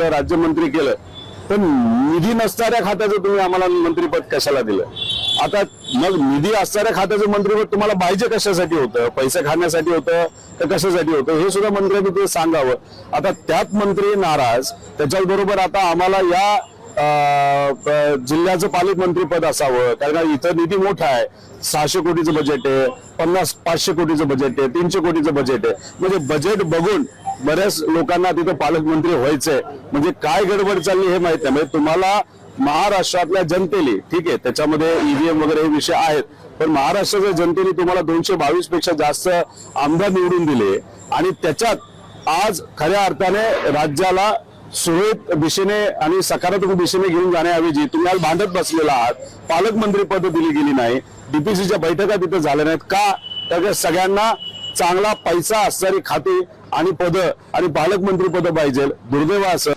केलं, राज्यमंत्री केलं, पण निधी नसणाऱ्या खात्याचं तुम्ही आम्हाला मंत्रीपद कशाला दिलं? आता मग निधी असणाऱ्या खात्याचं मंत्रीपद तुम्हाला पाहिजे कशासाठी होतं? पैसे खाण्यासाठी होतं तर कशासाठी होतं हे सुद्धा मंत्र्यांनी ते सांगावं. आता त्यात मंत्री नाराज, त्याच्याबरोबर आता आम्हाला या जिल्ह्याचं पालकमंत्री पद असावं, कारण इथं निधी मोठा आहे. 600 कोटीचं बजेट आहे, 500 कोटीचं बजेट आहे, 300 कोटीचं बजेट आहे. म्हणजे बजेट बघून बऱ्याच लोकांना तिथं पालकमंत्री व्हायचंय. म्हणजे काय गडबड चालली हे माहित नाही. म्हणजे तुम्हाला महाराष्ट्रातल्या जनतेने, ठीक आहे त्याच्यामध्ये ईव्हीएम वगैरे हे विषय आहेत, पण महाराष्ट्राच्या जनतेने तुम्हाला 222 पेक्षा जास्त आमदार निवडून दिले आणि त्याच्यात आज खऱ्या अर्थाने राज्याला सुरळीत दिशेने आणि सकारात्मक दिशेने घेऊन जाण्याऐवजी तुम्ही आज भांडत बसलेला आहात. पालकमंत्री पद दिली गेली नाही, डीपीसीच्या बैठका तिथे झाल्या नाहीत का? तर सगळ्यांना चांगला पैसा असणारी खाती आणि पद आणि पालकमंत्री पद पाहिजे. दुर्दैव असं